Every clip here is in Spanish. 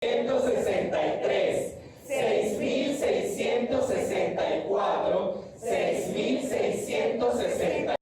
663, 6.664, 6.660.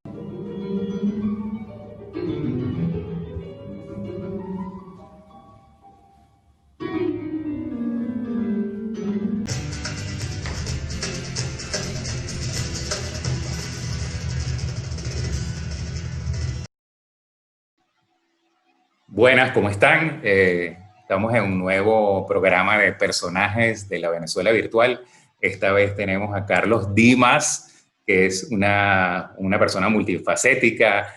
Buenas, ¿cómo están? Estamos en un nuevo programa de personajes de la Venezuela virtual. Esta vez tenemos a Carlos Dimas, que es una persona multifacética,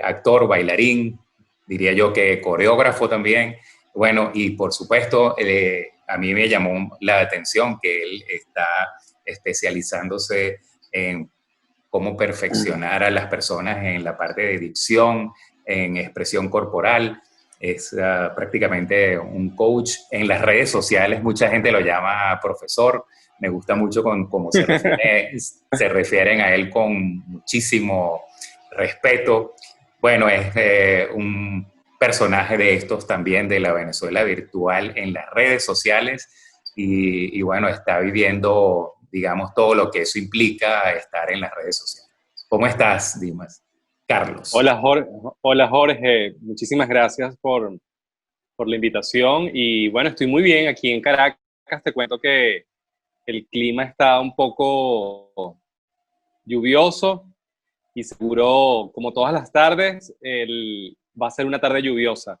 actor, bailarín, diría yo que coreógrafo también. Bueno, y por supuesto, a mí me llamó la atención que él está especializándose en cómo perfeccionar a las personas en la parte de dicción, en expresión corporal. Es prácticamente un coach. En las redes sociales mucha gente lo llama profesor. Me gusta mucho cómo se refieren a él con muchísimo respeto. Bueno, es un personaje de estos también de la Venezuela virtual en las redes sociales y bueno, está viviendo, digamos, todo lo que eso implica estar en las redes sociales. ¿Cómo estás, Dimas? Carlos. Hola Jorge, muchísimas gracias por la invitación y bueno, estoy muy bien aquí en Caracas. Te cuento que el clima está un poco lluvioso y seguro, como todas las tardes, va a ser una tarde lluviosa.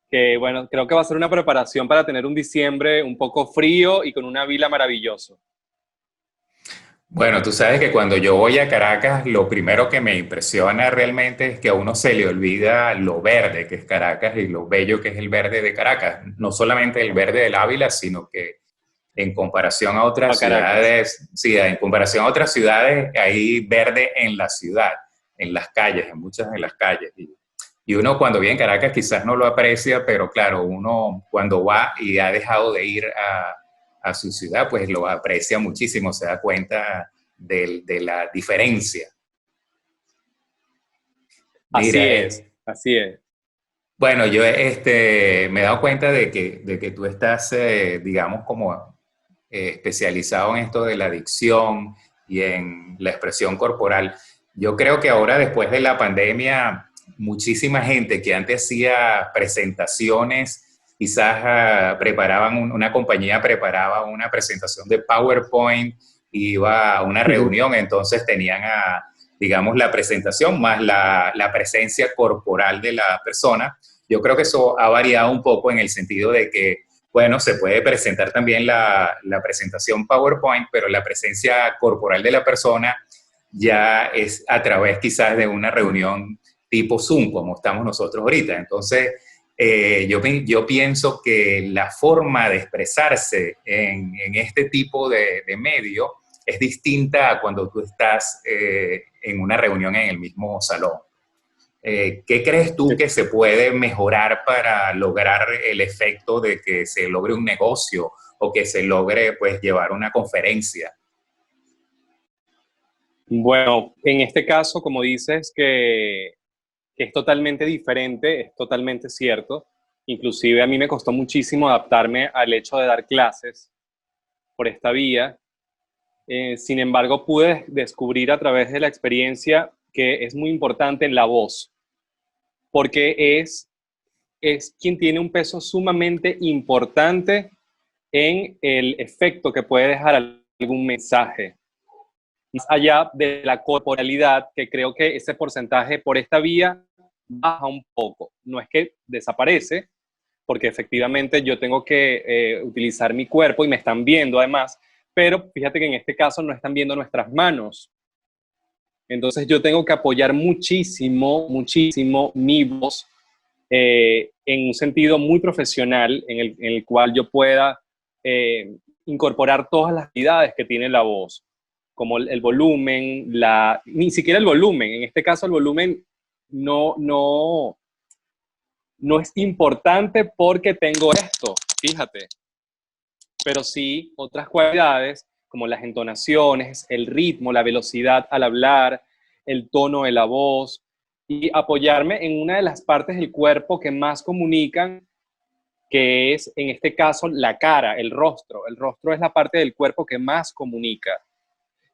Que bueno, creo que va a ser una preparación para tener un diciembre un poco frío y con una vila maravilloso. Bueno, tú sabes que cuando yo voy a Caracas, lo primero que me impresiona realmente es que a uno se le olvida lo verde que es Caracas y lo bello que es el verde de Caracas. No solamente el verde del Ávila, sino que en comparación a otras A Caracas. ciudades, sí, en comparación a otras ciudades, hay verde en la ciudad, en las calles, en muchas de las calles. Y uno cuando viene a Caracas quizás no lo aprecia, pero claro, uno cuando va y ha dejado de ir a su ciudad, pues lo aprecia muchísimo, se da cuenta de la diferencia. Mira, Así es, así es. bueno, yo me he dado cuenta de que tú estás, digamos, como especializado en esto de la dicción y en la expresión corporal. Yo creo que ahora, después de la pandemia, muchísima gente que antes hacía presentaciones, quizás una compañía preparaba una presentación de PowerPoint, iba a una reunión, entonces tenían digamos, la presentación más la presencia corporal de la persona. Yo creo que eso ha variado un poco en el sentido de que, bueno, se puede presentar también la presentación PowerPoint, pero la presencia corporal de la persona ya es a través quizás de una reunión tipo Zoom, como estamos nosotros ahorita. Entonces, yo pienso que la forma de expresarse en este tipo de medio es distinta a cuando tú estás en una reunión en el mismo salón. ¿Qué crees tú que se puede mejorar para lograr el efecto de que se logre un negocio o que se logre, pues, llevar una conferencia? Bueno, en este caso, como dices, que es totalmente diferente, es totalmente cierto. Inclusive a mí me costó muchísimo adaptarme al hecho de dar clases por esta vía. Sin embargo, pude descubrir a través de la experiencia que es muy importante en la voz, porque es quien tiene un peso sumamente importante en el efecto que puede dejar algún mensaje. Más allá de la corporalidad, que creo que ese porcentaje por esta vía baja un poco. No es que desaparece, porque efectivamente yo tengo que utilizar mi cuerpo y me están viendo además, pero fíjate que en este caso no están viendo nuestras manos. Entonces yo tengo que apoyar muchísimo, muchísimo mi voz en un sentido muy profesional en el cual yo pueda incorporar todas las habilidades que tiene la voz, como el volumen, ni siquiera el volumen. En este caso el volumen no es importante porque tengo esto, fíjate, pero sí otras cualidades como las entonaciones, el ritmo, la velocidad al hablar, el tono de la voz y apoyarme en una de las partes del cuerpo que más comunican que es en este caso la cara, el rostro. El rostro es la parte del cuerpo que más comunica.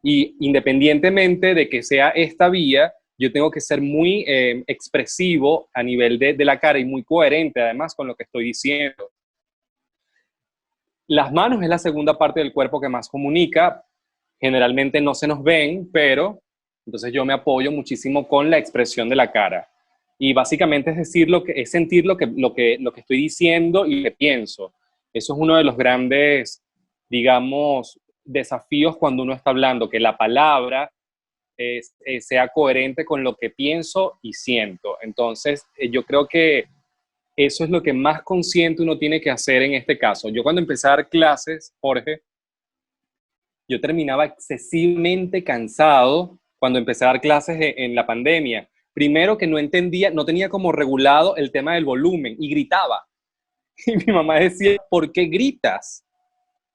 Y independientemente de que sea esta vía, yo tengo que ser muy expresivo a nivel de la cara y muy coherente además con lo que estoy diciendo. Las manos es la segunda parte del cuerpo que más comunica. Generalmente no se nos ven, pero entonces yo me apoyo muchísimo con la expresión de la cara. Y básicamente es decir es sentir lo que estoy diciendo y lo que pienso. Eso es uno de los grandes, digamos, desafíos cuando uno está hablando, que la palabra sea coherente con lo que pienso y siento. Entonces, yo creo que eso es lo que más consciente uno tiene que hacer en este caso. Yo cuando empecé a dar clases, Jorge, yo terminaba excesivamente cansado cuando empecé a dar clases en la pandemia. Primero que no entendía, no tenía como regulado el tema del volumen y gritaba. Y mi mamá decía, ¿por qué gritas?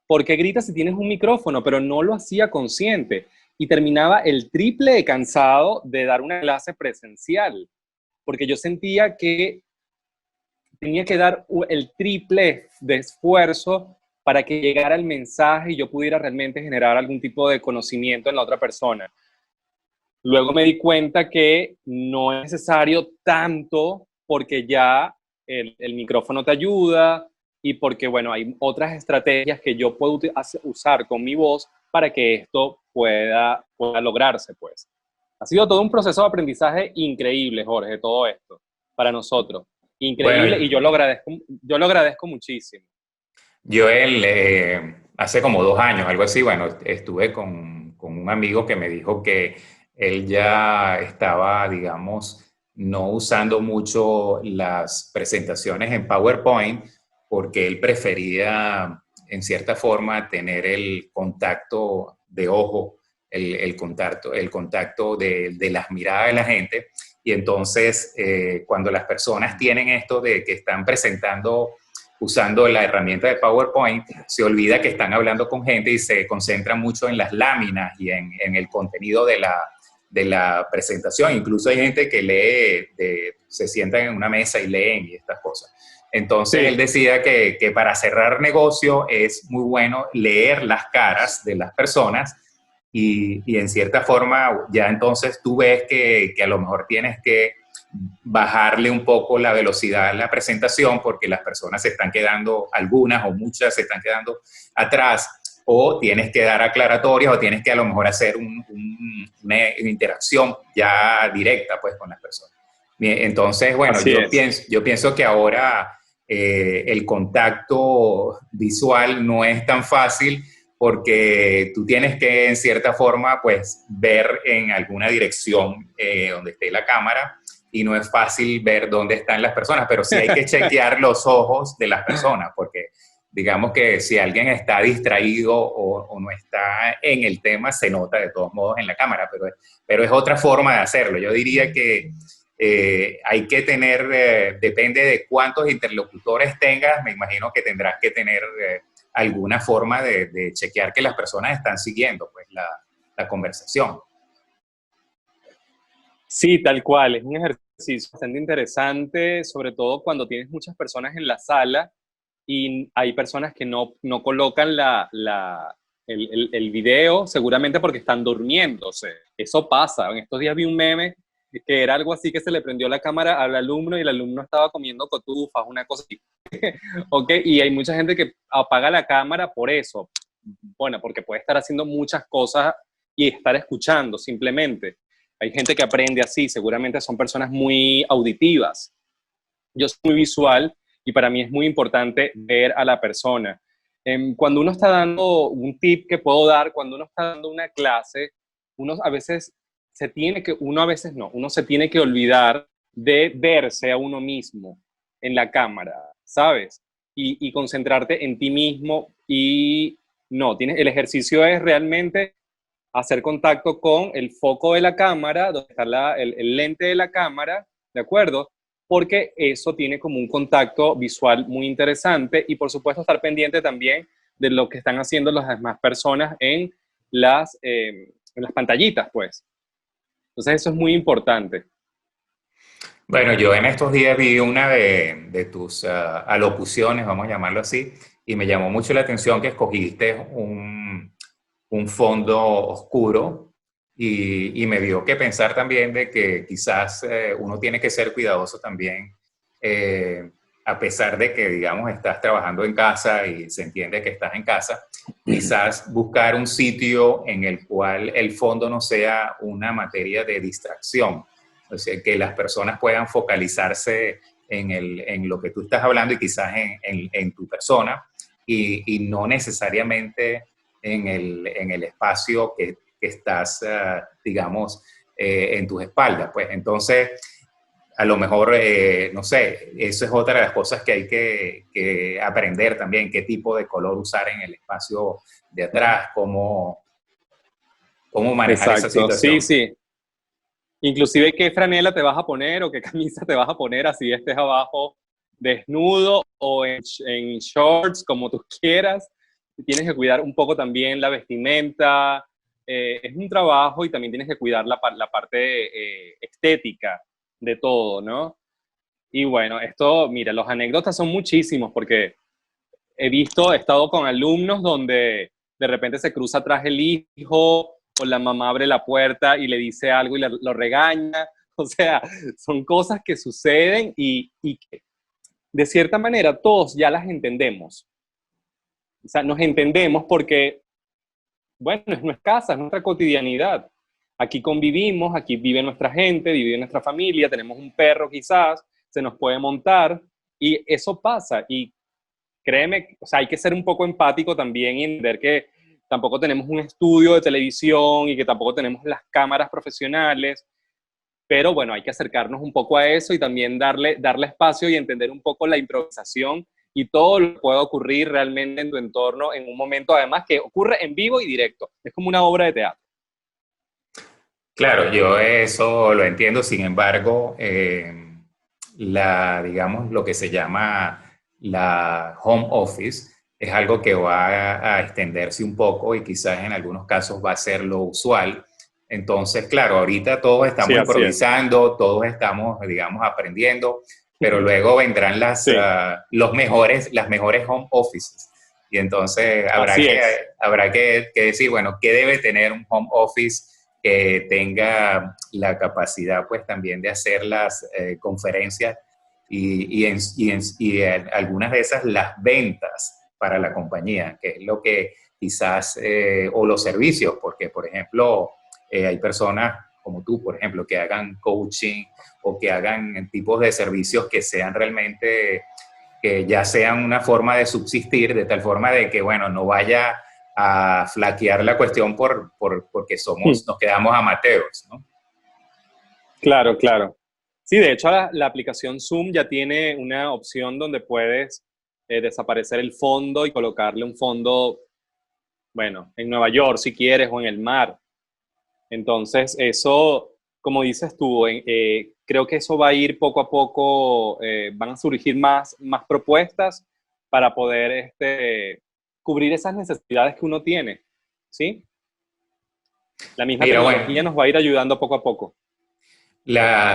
¿Por qué gritas si tienes un micrófono? Pero no lo hacía consciente. Y terminaba el triple de cansado de dar una clase presencial, porque yo sentía que tenía que dar el triple de esfuerzo para que llegara el mensaje y yo pudiera realmente generar algún tipo de conocimiento en la otra persona. Luego me di cuenta que no es necesario tanto porque ya el micrófono te ayuda y porque, bueno, hay otras estrategias que yo puedo usar con mi voz para que esto pueda lograrse, pues. Ha sido todo un proceso de aprendizaje increíble, Jorge, todo esto, para nosotros. Increíble y Bueno, yo lo agradezco muchísimo. yo hace como 2 años, algo así, bueno, estuve con un amigo que me dijo que él ya estaba, digamos, no usando mucho las presentaciones en PowerPoint porque él prefería, en cierta forma, tener el contacto de ojo, el contacto de las miradas de la gente. Y entonces, cuando las personas tienen esto de que están presentando usando la herramienta de PowerPoint, se olvida que están hablando con gente y se concentra mucho en las láminas y en el contenido de la presentación. Incluso hay gente que se sientan en una mesa y leen y estas cosas. Entonces él Sí, decía que para cerrar negocio es muy bueno leer las caras de las personas y en cierta forma ya entonces tú ves que a lo mejor tienes que bajarle un poco la velocidad a la presentación porque las personas se están quedando, algunas o muchas se están quedando atrás, o tienes que dar aclaratorias o tienes que a lo mejor hacer una interacción ya directa pues con las personas. Entonces, bueno, así es. yo pienso que ahora el contacto visual no es tan fácil porque tú tienes que en cierta forma pues ver en alguna dirección donde esté la cámara y no es fácil ver dónde están las personas, pero sí hay que chequear los ojos de las personas, porque digamos que si alguien está distraído o no está en el tema, se nota de todos modos en la cámara, pero es otra forma de hacerlo. Yo diría que hay que tener, depende de cuántos interlocutores tengas, me imagino que tendrás que tener alguna forma de chequear que las personas están siguiendo pues, la conversación. Sí, tal cual. Es un ejercicio bastante interesante, sobre todo cuando tienes muchas personas en la sala y hay personas que no colocan el video, seguramente porque están durmiéndose. Eso pasa. En estos días vi un meme que era algo así que se le prendió la cámara al alumno y el alumno estaba comiendo cotufas, una cosa así. ¿Ok? Y hay mucha gente que apaga la cámara por eso. Bueno, porque puede estar haciendo muchas cosas y estar escuchando simplemente. Hay gente que aprende así, seguramente son personas muy auditivas. Yo soy muy visual y para mí es muy importante ver a la persona. Cuando uno está dando un tip que puedo dar, cuando uno está dando una clase, uno a veces uno a veces no, uno se tiene que olvidar de verse a uno mismo en la cámara, ¿sabes? Y concentrarte en ti mismo y no, el ejercicio es realmente hacer contacto con el foco de la cámara, donde está el lente de la cámara, ¿de acuerdo? Porque eso tiene como un contacto visual muy interesante y por supuesto estar pendiente también de lo que están haciendo las demás personas en las pantallitas, pues. Entonces eso es muy importante. Bueno, yo en estos días vi una de tus alocuciones, vamos a llamarlo así, y me llamó mucho la atención que escogiste un fondo oscuro y me dio que pensar también de que quizás uno tiene que ser cuidadoso también, eh, a pesar de que, digamos, estás trabajando en casa y se entiende que estás en casa, quizás buscar un sitio en el cual el fondo no sea una materia de distracción, o sea, que las personas puedan focalizarse en lo que tú estás hablando y quizás en tu persona y no necesariamente en el espacio que estás, digamos, en tus espaldas. Pues entonces, a lo mejor, no sé, eso es otra de las cosas que hay que aprender también, qué tipo de color usar en el espacio de atrás, cómo manejar esa Exacto, sí, situación. sí. Inclusive qué franela te vas a poner o qué camisa te vas a poner, así estés abajo desnudo o en shorts, como tú quieras. Tienes que cuidar un poco también la vestimenta. Es un trabajo y también tienes que cuidar la parte estética de todo, ¿no? Y bueno, esto, mira, los anécdotas son muchísimos porque he estado con alumnos donde de repente se cruza atrás el hijo o la mamá abre la puerta y le dice algo y lo regaña. O sea, son cosas que suceden y que de cierta manera todos ya las entendemos. O sea, nos entendemos porque, bueno, es nuestra casa, es nuestra cotidianidad. Aquí convivimos, aquí vive nuestra gente, vive nuestra familia, tenemos un perro quizás, se nos puede montar y eso pasa. Y créeme, o sea, hay que ser un poco empático también y entender que tampoco tenemos un estudio de televisión y que tampoco tenemos las cámaras profesionales, pero bueno, hay que acercarnos un poco a eso y también darle espacio y entender un poco la improvisación y todo lo que puede ocurrir realmente en tu entorno en un momento, además, que ocurre en vivo y directo. Es como una obra de teatro. Claro, yo eso lo entiendo, sin embargo, digamos, lo que se llama la home office es algo que va a extenderse un poco y quizás en algunos casos va a ser lo usual. Entonces, claro, ahorita todos Sí, estamos así es. improvisando, todos estamos, digamos, aprendiendo, pero luego vendrán Sí, las mejores home offices. Y entonces así es. habrá que decir, bueno, ¿qué debe tener un home office que tenga la capacidad pues también de hacer las conferencias y algunas de esas las ventas para la compañía, que es lo que quizás, o los servicios, porque por ejemplo hay personas como tú, por ejemplo, que hagan coaching o que hagan tipos de servicios que sean realmente, que ya sean una forma de subsistir, de tal forma de que, bueno, no vaya a flaquear la cuestión porque nos quedamos amateurs, ¿no? Claro, claro. Sí, de hecho la aplicación Zoom ya tiene una opción donde puedes desaparecer el fondo y colocarle un fondo, bueno, en Nueva York si quieres o en el mar. Entonces, eso, como dices tú, creo que eso va a ir poco a poco, van a surgir más propuestas para poder cubrir esas necesidades que uno tiene, ¿sí? La misma Mira, tecnología bueno, nos va a ir ayudando poco a poco.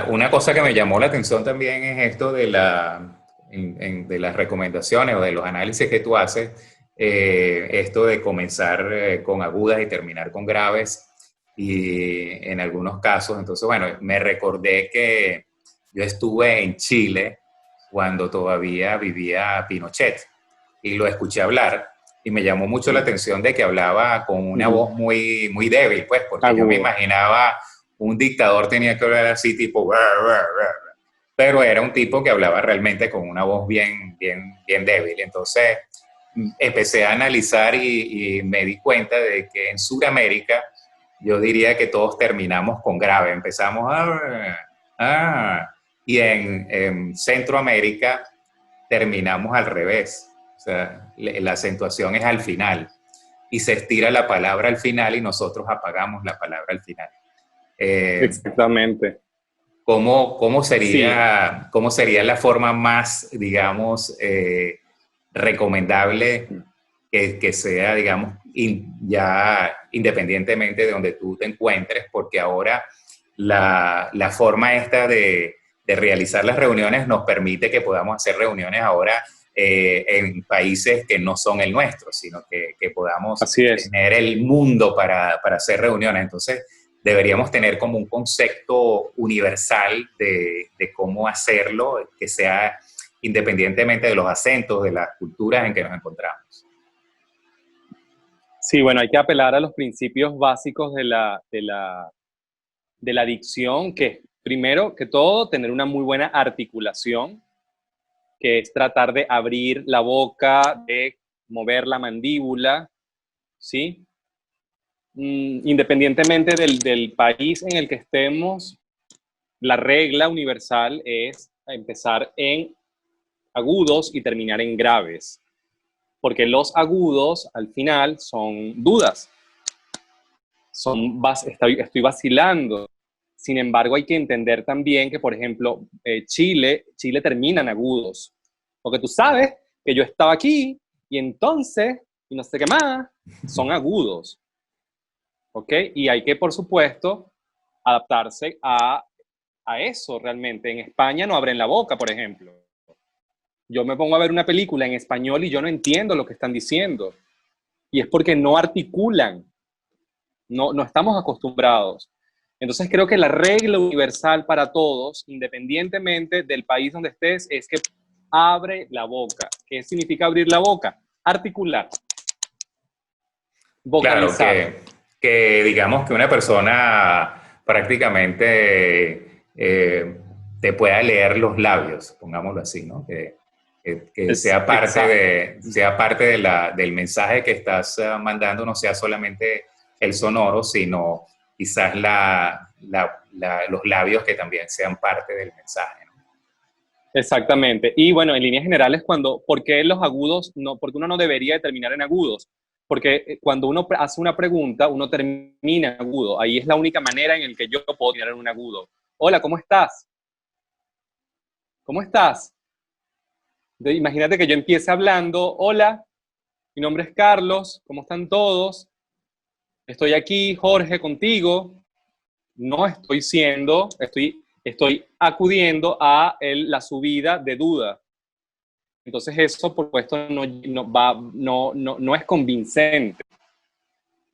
una cosa que me llamó la atención también es esto de las recomendaciones o de los análisis que tú haces, esto de comenzar con agudas y terminar con graves, y en algunos casos, entonces, bueno, me recordé que yo estuve en Chile cuando todavía vivía Pinochet y lo escuché hablar y me llamó mucho la atención de que hablaba con una Ujú. voz muy débil, pues, porque yo me Agudo. imaginaba un dictador tenía que hablar así tipo, pero era un tipo que hablaba realmente con una voz bien débil. Entonces empecé a analizar y me di cuenta de que en Sudamérica yo diría que todos terminamos con grave, empezamos y en Centroamérica terminamos al revés. O sea, la acentuación es al final y se estira la palabra al final y nosotros apagamos la palabra al final. Eh, Exactamente. ¿Cómo Sí, cómo sería la forma más, digamos, recomendable que sea, digamos, ya independientemente de donde tú te encuentres? Porque ahora la forma esta de de realizar las reuniones nos permite que podamos hacer reuniones ahora en países que no son el nuestro, sino que podamos Así es. tener el mundo para hacer reuniones. Entonces, deberíamos tener como un concepto universal de cómo hacerlo, que sea independientemente de los acentos, de las culturas en que nos encontramos. Sí, bueno, hay que apelar a los principios básicos de la dicción, que es, primero que todo, tener una muy buena articulación, que es tratar de abrir la boca, de mover la mandíbula, ¿sí? Independientemente del país en el que estemos, la regla universal es empezar en agudos y terminar en graves, porque los agudos al final son dudas, estoy vacilando. Sin embargo, hay que entender también que, por ejemplo, Chile termina en agudos, porque tú sabes que yo estaba aquí y entonces, y no sé qué más, son agudos, ¿ok? Y hay que, por supuesto, adaptarse a eso realmente. En España no abren la boca, por ejemplo. Yo me pongo a ver una película en español y yo no entiendo lo que están diciendo. Y es porque no articulan, no estamos acostumbrados. Entonces creo que la regla universal para todos, independientemente del país donde estés, es que abre la boca. ¿Qué significa abrir la boca? Articular, Claro, vocalizar. digamos que una persona prácticamente te pueda leer los labios, pongámoslo así, ¿no? Que sea parte Exacto. sea parte del mensaje que estás mandando, no sea solamente el sonoro, sino quizás los labios que también sean parte del mensaje, ¿no? Exactamente. Y bueno, en líneas generales, ¿por qué los agudos? No, porque uno no debería terminar en agudos. Porque cuando uno hace una pregunta, uno termina en agudo. Ahí es la única manera en la que yo puedo terminar en un agudo. Hola, ¿cómo estás? ¿Cómo estás? Imagínate que yo empiece hablando, hola, mi nombre es Carlos, ¿cómo están todos? Estoy aquí, Jorge, contigo. No estoy acudiendo a la subida de duda. Entonces eso, por supuesto, no es convincente.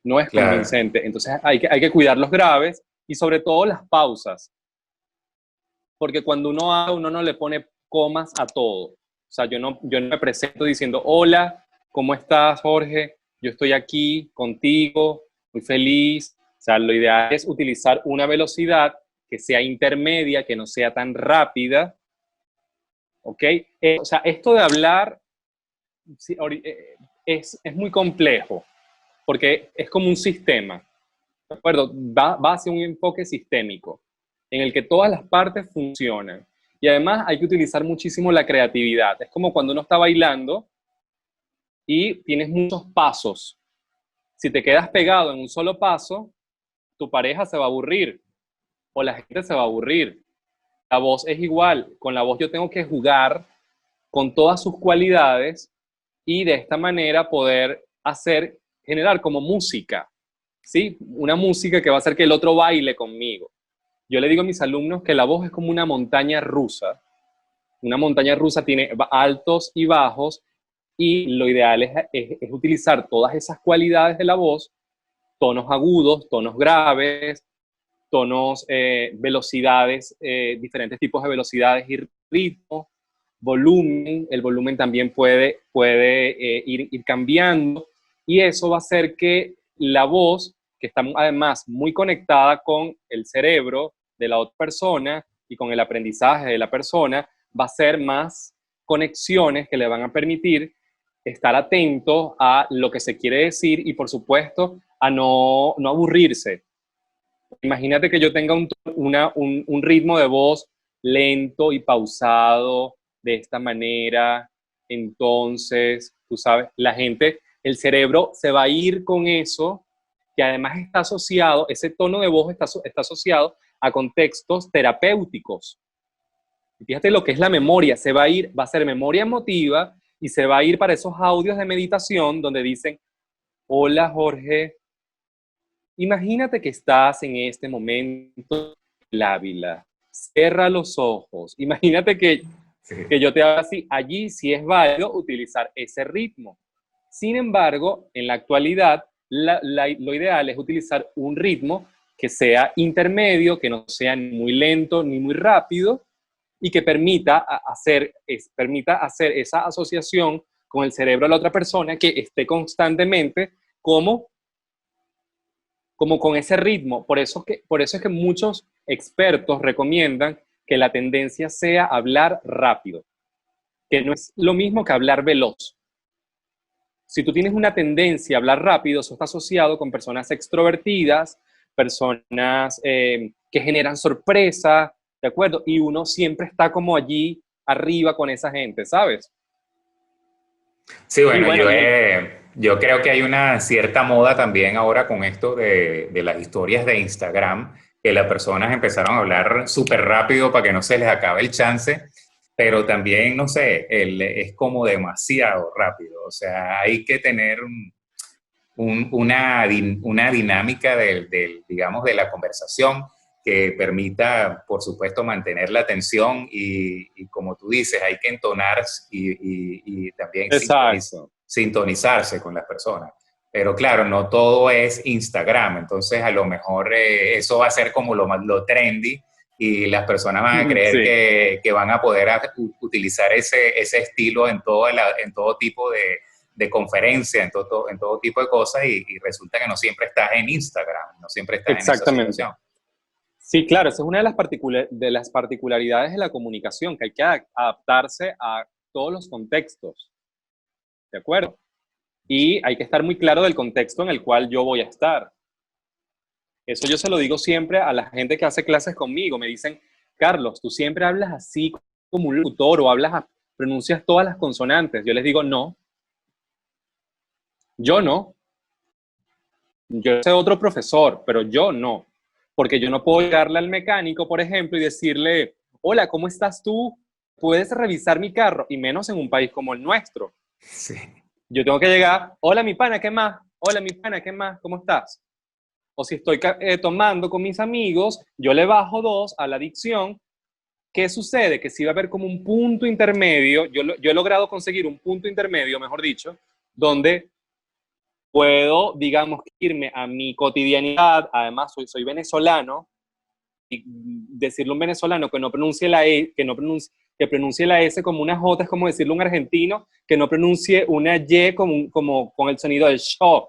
No es Claro, convincente. Entonces hay que cuidar los graves y sobre todo las pausas. Porque cuando uno habla, uno no le pone comas a todo. O sea, yo no me presento diciendo, hola, ¿cómo estás, Jorge? Yo estoy aquí contigo, muy feliz. O sea, lo ideal es utilizar una velocidad que sea intermedia, que no sea tan rápida. ¿Ok? O sea, esto de hablar sí, es muy complejo, porque es como un sistema, ¿de acuerdo? Va hacia un enfoque sistémico, en el que todas las partes funcionan. Y además hay que utilizar muchísimo la creatividad. Es como cuando uno está bailando y tienes muchos pasos. Si te quedas pegado en un solo paso, tu pareja se va a aburrir o la gente se va a aburrir. La voz es igual. Con la voz yo tengo que jugar con todas sus cualidades y de esta manera poder generar como música, ¿sí? Una música que va a hacer que el otro baile conmigo. Yo le digo a mis alumnos que la voz es como una montaña rusa. Una montaña rusa tiene altos y bajos y lo ideal es utilizar todas esas cualidades de la voz, tonos agudos, tonos graves, tonos, velocidades, diferentes tipos de velocidades y ritmos, volumen. El volumen también puede ir cambiando y eso va a hacer que la voz, que está además muy conectada con el cerebro de la otra persona y con el aprendizaje de la persona, va a hacer más conexiones que le van a permitir estar atento a lo que se quiere decir y, por supuesto, a no aburrirse. Imagínate que yo tenga un ritmo de voz lento y pausado de esta manera, entonces, tú sabes, el cerebro se va a ir con eso, que además está asociado, ese tono de voz está asociado a contextos terapéuticos. Y fíjate lo que es la memoria, va a ser memoria emotiva y se va a ir para esos audios de meditación donde dicen, hola Jorge, imagínate que estás en este momento en el Ávila, cierra los ojos. Imagínate que yo te haga así, allí sí es válido utilizar ese ritmo. Sin embargo, en la actualidad, lo ideal es utilizar un ritmo que sea intermedio, que no sea ni muy lento ni muy rápido, y que permita hacer esa asociación con el cerebro de la otra persona, que esté constantemente como con ese ritmo. Por eso es que muchos expertos recomiendan que la tendencia sea hablar rápido, que no es lo mismo que hablar veloz. Si tú tienes una tendencia a hablar rápido, eso está asociado con personas extrovertidas, personas que generan sorpresa, ¿de acuerdo? Y uno siempre está como allí arriba con esa gente, ¿sabes? Sí, bueno, Bueno, yo creo que hay una cierta moda también ahora con esto de las historias de Instagram, que las personas empezaron a hablar súper rápido para que no se les acabe el chance, pero también, no sé, es como demasiado rápido. O sea, hay que tener una dinámica digamos, de la conversación que permita, por supuesto, mantener la atención y como tú dices, hay que entonar y también exacto. sintonizarse con las personas. Pero claro, no todo es Instagram, entonces a lo mejor eso va a ser como lo trendy y las personas van a creer Sí. que van a poder utilizar ese estilo en todo tipo de conferencia, en todo tipo de cosas y resulta que no siempre estás en Instagram, no siempre estás en esa Exactamente. situación. Sí, claro, esa es una de las particularidades de la comunicación, que hay que adaptarse a todos los contextos, ¿de acuerdo? Y hay que estar muy claro del contexto en el cual yo voy a estar. Eso yo se lo digo siempre a la gente que hace clases conmigo. Me dicen, Carlos, tú siempre hablas así como un locutor o pronuncias todas las consonantes. Yo les digo, no, yo no. Yo sé otro profesor, pero yo no. Porque yo no puedo llegarle al mecánico, por ejemplo, y decirle, hola, ¿cómo estás tú? ¿Puedes revisar mi carro? Y menos en un país como el nuestro. Sí. Yo tengo que llegar, hola, mi pana, ¿qué más? Hola, mi pana, ¿qué más? ¿Cómo estás? O si estoy tomando con mis amigos, yo le bajo 2 a la adicción. ¿Qué sucede? Que si va a haber como un punto intermedio, yo he logrado conseguir un punto intermedio, mejor dicho, donde puedo, digamos, irme a mi cotidianidad. Además, soy venezolano, y decirle a un venezolano que no pronuncie la E, que pronuncie la S como una J, es como decirle a un argentino que no pronuncie una Y como con el sonido del show.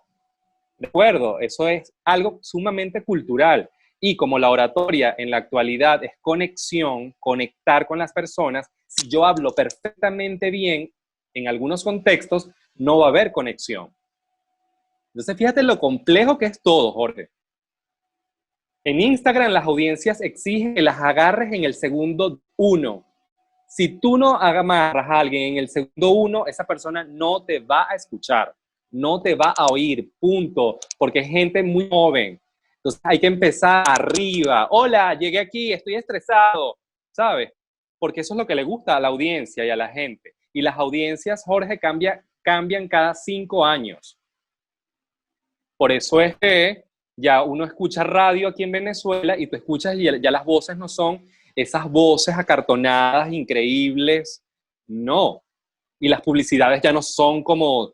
¿De acuerdo? Eso es algo sumamente cultural. Y como la oratoria en la actualidad es conexión, conectar con las personas, si yo hablo perfectamente bien en algunos contextos, no va a haber conexión. Entonces, fíjate lo complejo que es todo, Jorge. En Instagram las audiencias exigen que las agarres en el segundo 1. Si tú no agarras a alguien en el segundo 1, esa persona no te va a escuchar, no te va a oír, punto, porque es gente muy joven. Entonces hay que empezar arriba. Hola, llegué aquí, estoy estresado, ¿sabes? Porque eso es lo que le gusta a la audiencia y a la gente. Y las audiencias, Jorge, cambian cada 5 años. Por eso es que ya uno escucha radio aquí en Venezuela y tú escuchas y ya las voces no son esas voces acartonadas, increíbles, no. Y las publicidades ya no son como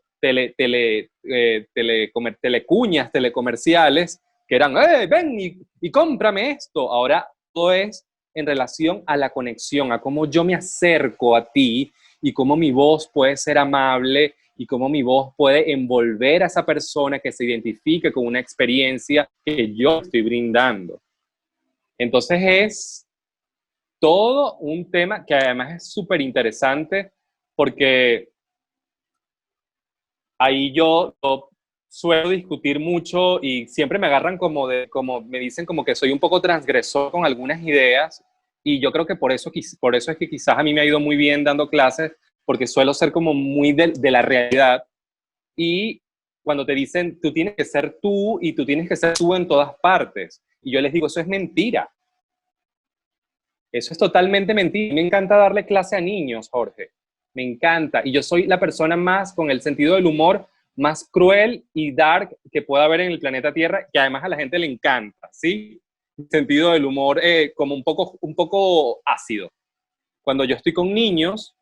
telecuñas, telecomerciales, que eran, ven y cómprame esto. Ahora todo es en relación a la conexión, a cómo yo me acerco a ti y cómo mi voz puede ser amable y cómo mi voz puede envolver a esa persona que se identifique con una experiencia que yo estoy brindando. Entonces es todo un tema que además es súper interesante porque ahí yo suelo discutir mucho y siempre me agarran como me dicen como que soy un poco transgresor con algunas ideas y yo creo que por eso es que quizás a mí me ha ido muy bien dando clases porque suelo ser como muy de la realidad y cuando te dicen tú tienes que ser tú y tú tienes que ser tú en todas partes y yo les digo eso es mentira. Eso es totalmente mentira. Me encanta darle clase a niños, Jorge. Me encanta. Y yo soy la persona más con el sentido del humor más cruel y dark que pueda haber en el planeta Tierra, que además a la gente le encanta, ¿sí? sentido del humor como un poco ácido. Cuando yo estoy con niños,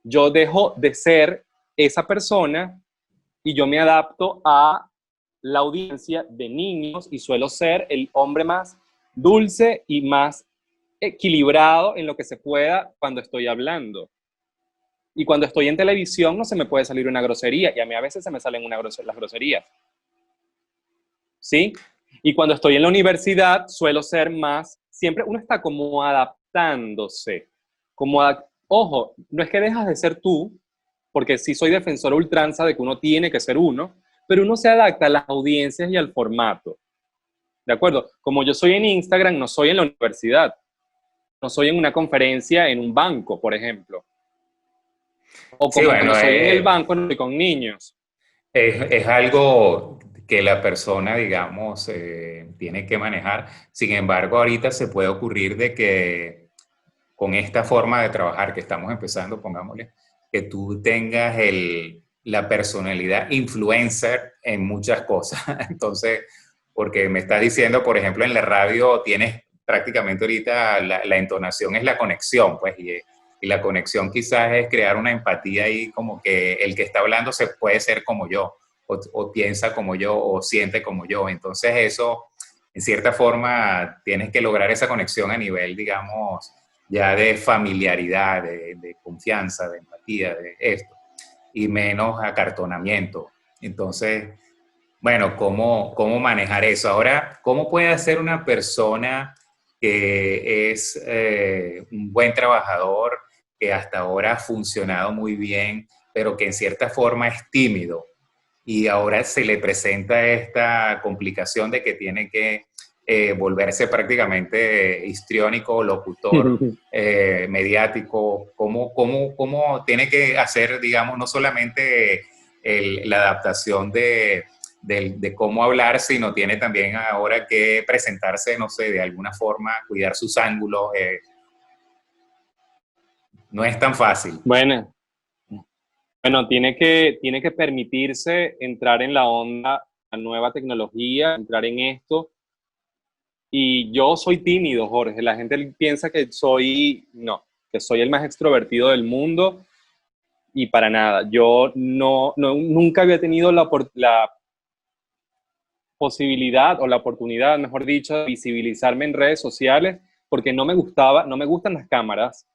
yo dejo de ser esa persona y yo me adapto a la audiencia de niños y suelo ser el hombre más dulce y más equilibrado en lo que se pueda cuando estoy hablando. Y cuando estoy en televisión no se me puede salir una grosería, y a mí a veces se me salen las groserías. ¿Sí? Y cuando estoy en la universidad suelo ser más, siempre uno está como adaptándose, ojo, no es que dejas de ser tú, porque sí soy defensor a ultranza de que uno tiene que ser uno, pero uno se adapta a las audiencias y al formato, ¿de acuerdo? Como yo soy en Instagram, no soy en la universidad, no soy en una conferencia en un banco, por ejemplo, o Sí, como cuando bueno, soy en el banco, no estoy con niños. es algo que la persona, digamos, tiene que manejar. Sin embargo, ahorita se puede ocurrir de que con esta forma de trabajar que estamos empezando, pongámosle, que tú tengas la personalidad influencer en muchas cosas. Entonces, porque me estás diciendo, por ejemplo, en la radio tienes prácticamente ahorita la entonación es la conexión, pues, y la conexión quizás es crear una empatía ahí como que el que está hablando se puede ser como yo, o piensa como yo, o siente como yo. Entonces eso, en cierta forma, tienes que lograr esa conexión a nivel, digamos, ya de familiaridad, de confianza, de empatía, de esto, y menos acartonamiento. Entonces, bueno, ¿cómo manejar eso? Ahora, ¿cómo puede hacer una persona que es un buen trabajador, que hasta ahora ha funcionado muy bien, pero que en cierta forma es tímido y ahora se le presenta esta complicación de que tiene que volverse prácticamente histriónico, locutor, mediático? ¿Cómo tiene que hacer, digamos, no solamente la adaptación de cómo hablar, sino tiene también ahora que presentarse, no sé, de alguna forma, cuidar sus ángulos? No es tan fácil. Bueno, tiene que permitirse entrar en la onda, la nueva tecnología, entrar en esto. Y yo soy tímido, Jorge. La gente piensa que no, que soy el más extrovertido del mundo, y para nada. Yo nunca había tenido la posibilidad o la oportunidad, mejor dicho, de visibilizarme en redes sociales porque no me gustan las cámaras,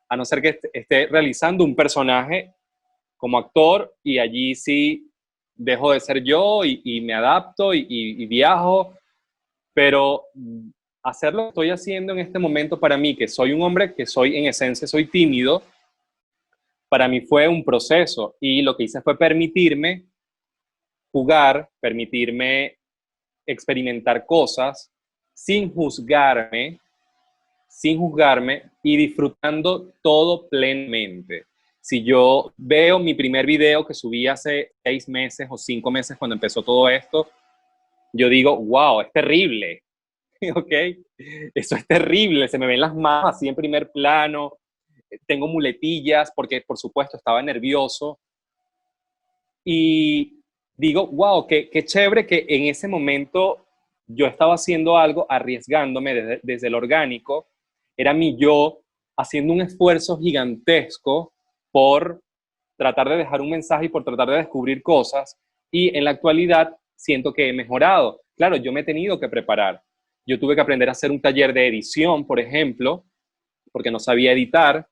a no ser que esté realizando un personaje como actor, y allí sí dejo de ser yo y me adapto y viajo, pero hacer lo que estoy haciendo en este momento para mí, que soy un hombre que soy en esencia, soy tímido, para mí fue un proceso, y lo que hice fue permitirme jugar, permitirme experimentar cosas sin juzgarme y disfrutando todo plenamente. Si yo veo mi primer video que subí hace 6 meses o 5 meses cuando empezó todo esto, yo digo, wow, es terrible, ¿ok? Eso es terrible, se me ven las manos así en primer plano, tengo muletillas porque por supuesto estaba nervioso, y digo, wow, qué chévere que en ese momento yo estaba haciendo algo, arriesgándome desde el orgánico, era mi yo haciendo un esfuerzo gigantesco por tratar de dejar un mensaje y por tratar de descubrir cosas, y en la actualidad siento que he mejorado. Claro, yo me he tenido que preparar. Yo tuve que aprender a hacer un taller de edición, por ejemplo, porque no sabía editar.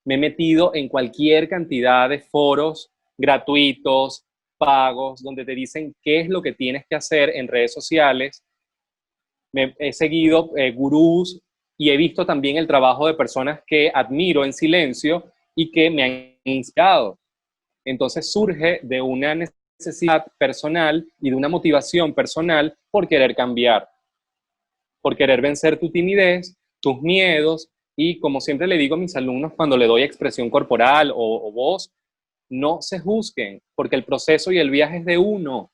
Me he metido en cualquier cantidad de foros gratuitos, pagos, donde te dicen qué es lo que tienes que hacer en redes sociales. He seguido gurús y he visto también el trabajo de personas que admiro en silencio y que me han inspirado. Entonces surge de una necesidad personal y de una motivación personal por querer cambiar, por querer vencer tu timidez, tus miedos, y como siempre le digo a mis alumnos cuando le doy expresión corporal o voz, no se juzguen, porque el proceso y el viaje es de uno,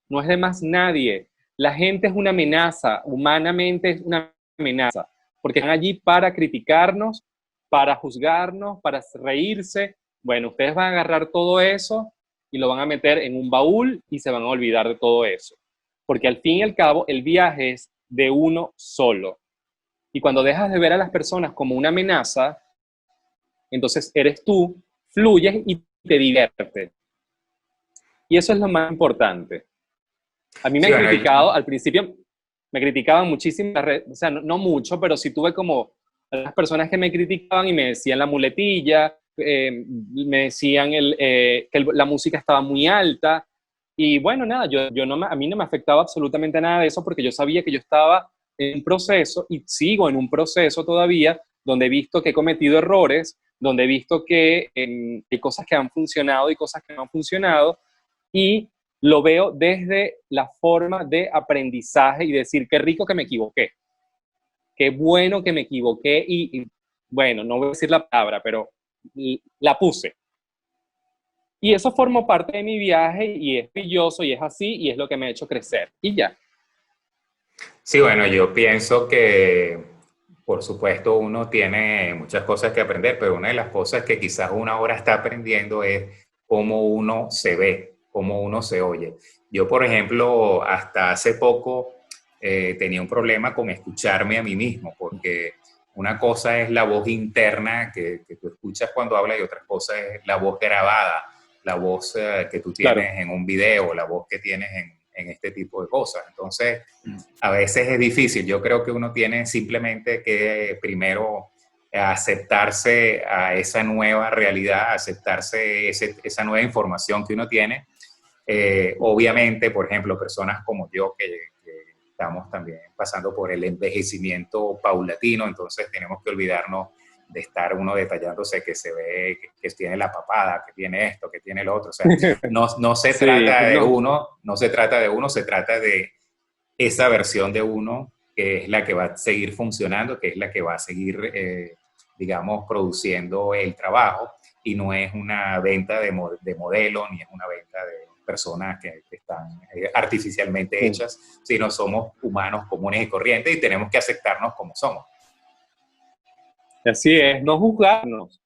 no es de más nadie. La gente es una amenaza, humanamente es una amenaza, porque están allí para criticarnos, para juzgarnos, para reírse. Bueno, ustedes van a agarrar todo eso y lo van a meter en un baúl y se van a olvidar de todo eso. Porque al fin y al cabo, el viaje es de uno solo. Y cuando dejas de ver a las personas como una amenaza, entonces eres tú, fluyes y te diviertes. Y eso es lo más importante. A mí me Sí, han bueno, criticado, al principio me criticaban muchísimo, o sea, no mucho, pero sí tuve como las personas que me criticaban y me decían la muletilla, me decían la música estaba muy alta. Y bueno, nada, yo no a mí no me afectaba absolutamente nada de eso porque yo sabía que yo estaba en un proceso y sigo en un proceso todavía donde he visto que he cometido errores, donde he visto que hay cosas que han funcionado y cosas que no han funcionado, y lo veo desde la forma de aprendizaje y decir, qué rico que me equivoqué, qué bueno que me equivoqué y bueno, no voy a decir la palabra, pero la puse. Y eso formó parte de mi viaje y es brilloso y es así y es lo que me ha hecho crecer. Y ya. sí, bueno, yo pienso que, por supuesto, uno tiene muchas cosas que aprender, pero una de las cosas que quizás uno ahora está aprendiendo es cómo uno se ve, cómo uno se oye. Yo, por ejemplo, hasta hace poco tenía un problema con escucharme a mí mismo, porque una cosa es la voz interna que tú escuchas cuando hablas y otra cosa es la voz grabada, la voz que tú Claro. tienes en un video, la voz que tienes en este tipo de cosas. Entonces, a veces es difícil. Yo creo que uno tiene simplemente que primero aceptarse a esa nueva realidad, aceptarse esa nueva información que uno tiene. Obviamente, por ejemplo, personas como yo que estamos también pasando por el envejecimiento paulatino, entonces tenemos que olvidarnos de estar uno detallándose que se ve, que tiene la papada, que tiene esto, que tiene lo otro. O sea, no se Sí, trata de no, uno, no se trata de uno, se trata de esa versión de uno que es la que va a seguir funcionando, que es la que va a seguir, digamos, produciendo el trabajo y no es una venta de modelo ni es una venta de personas que están artificialmente sí. hechas, sino somos humanos comunes y corrientes y tenemos que aceptarnos como somos. Así es, no juzgarnos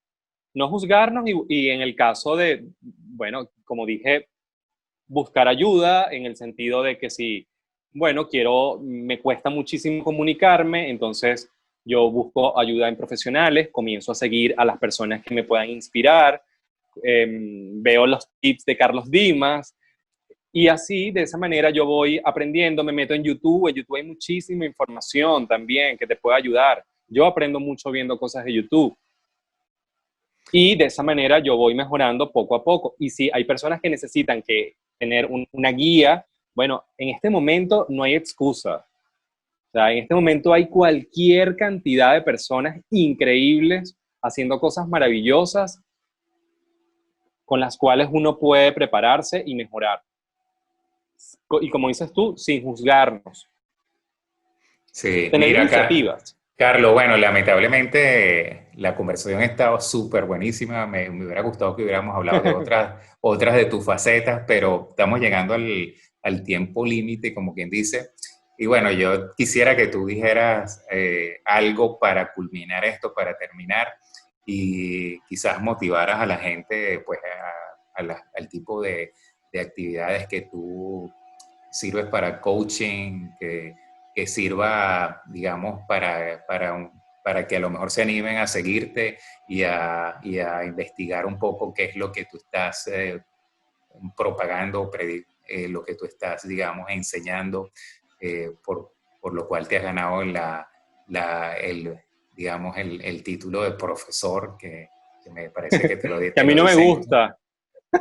y en el caso de, bueno, como dije, buscar ayuda en el sentido de que si, bueno, me cuesta muchísimo comunicarme, entonces yo busco ayuda en profesionales, comienzo a seguir a las personas que me puedan inspirar, veo los tips de Carlos Dimas y así, de esa manera yo voy aprendiendo, me meto en YouTube hay muchísima información también que te puede ayudar. Yo aprendo mucho viendo cosas de YouTube. Y de esa manera yo voy mejorando poco a poco. Y si hay personas que necesitan tener una guía, bueno, en este momento no hay excusa. O sea, en este momento hay cualquier cantidad de personas increíbles haciendo cosas maravillosas con las cuales uno puede prepararse y mejorar. Y como dices tú, sin juzgarnos. Sí, Tener mira acá. iniciativas. Carlos, bueno, lamentablemente la conversación ha estado súper buenísima. Me hubiera gustado que hubiéramos hablado de otras de tus facetas, pero estamos llegando al tiempo límite, como quien dice. Y bueno, yo quisiera que tú dijeras algo para culminar esto, para terminar, y quizás motivaras a la gente pues, al tipo de actividades que tú sirves para coaching, que sirva, digamos, para que a lo mejor se animen a seguirte y a investigar un poco qué es lo que tú estás propagando, lo que tú estás, digamos, enseñando, por lo cual te has ganado digamos, el título de profesor, que me parece que Que a te mí lo no me dicen. gusta. A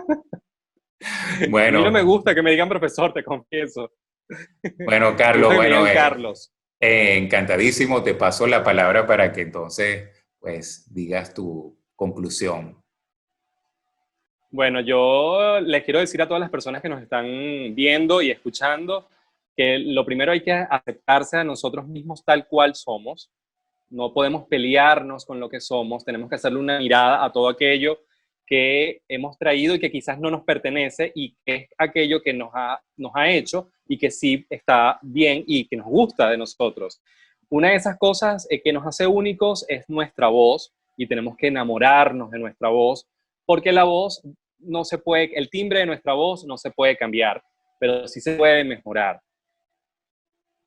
mí no me Bueno, gusta que me digan profesor, te confieso. bueno, Me Carlos, gusta que me bueno, digan Carlos. encantadísimo, te paso la palabra para que entonces, pues, digas tu conclusión. Bueno, yo les quiero decir a todas las personas que nos están viendo y escuchando que lo primero hay que aceptarse a nosotros mismos tal cual somos. No podemos pelearnos con lo que somos, tenemos que hacerle una mirada a todo aquello que hemos traído y que quizás no nos pertenece y que es aquello que nos ha hecho y que sí está bien y que nos gusta de nosotros. Una de esas cosas que nos hace únicos es nuestra voz y tenemos que enamorarnos de nuestra voz porque la voz no se puede, el timbre de nuestra voz no se puede cambiar, pero sí se puede mejorar.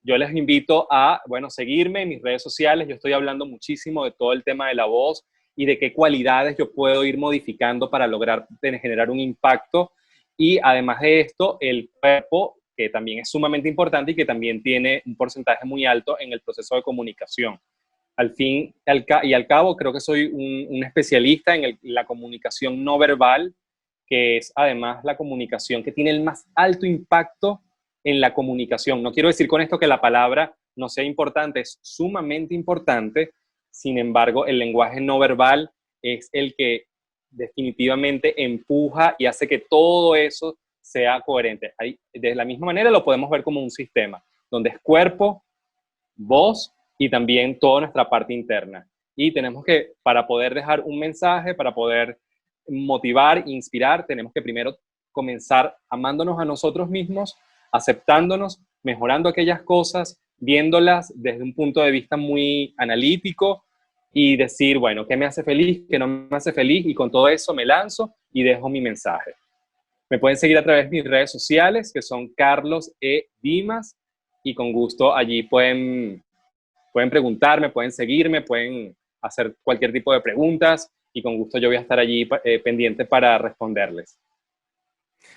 yo les invito a, bueno, seguirme en mis redes sociales. Yo estoy hablando muchísimo de todo el tema de la voz y de qué cualidades yo puedo ir modificando para lograr generar un impacto. Y además de esto, el cuerpo, que también es sumamente importante y que también tiene un porcentaje muy alto en el proceso de comunicación. Al fin y al cabo, creo que soy un especialista en la comunicación no verbal, que es además la comunicación que tiene el más alto impacto en la comunicación. No quiero decir con esto que la palabra no sea importante, es sumamente importante. Sin embargo, el lenguaje no verbal es el que definitivamente empuja y hace que todo eso sea coherente. Ahí, de la misma manera lo podemos ver como un sistema, donde es cuerpo, voz y también toda nuestra parte interna. Y tenemos que, para poder dejar un mensaje, para poder motivar, inspirar, tenemos que primero comenzar amándonos a nosotros mismos, aceptándonos, mejorando aquellas cosas, viéndolas desde un punto de vista muy analítico y decir, bueno, ¿qué me hace feliz? ¿Qué no me hace feliz? Y con todo eso me lanzo y dejo mi mensaje. Me pueden seguir a través de mis redes sociales, que son Carlos E. Dimas, y con gusto allí pueden preguntarme, pueden seguirme, pueden hacer cualquier tipo de preguntas, y con gusto yo voy a estar allí pendiente para responderles.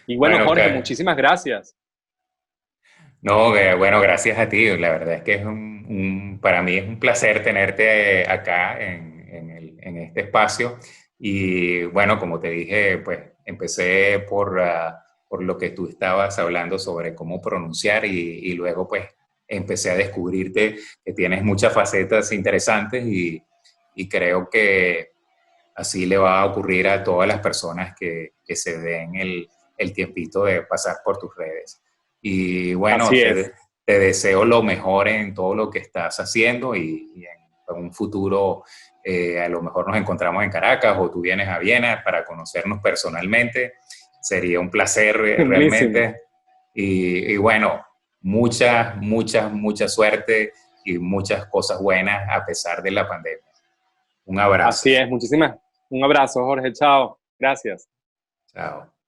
Y bueno, Jorge, muchísimas gracias. No, bueno, gracias a ti. La verdad es que es para mí es un placer tenerte acá en este espacio. Y bueno, como te dije, pues empecé por lo que tú estabas hablando sobre cómo pronunciar y luego pues empecé a descubrirte que tienes muchas facetas interesantes y creo que así le va a ocurrir a todas las personas que se den el tiempito de pasar por tus redes. Y bueno, Así es. te deseo lo mejor en todo lo que estás haciendo y en un futuro a lo mejor nos encontramos en Caracas o tú vienes a Viena para conocernos personalmente. Sería un placer Buenísimo. realmente. Y bueno, mucha suerte y muchas cosas buenas a pesar de la pandemia. Un abrazo. Así es, muchísimas. Un abrazo, Jorge. Chao. Gracias. Chao.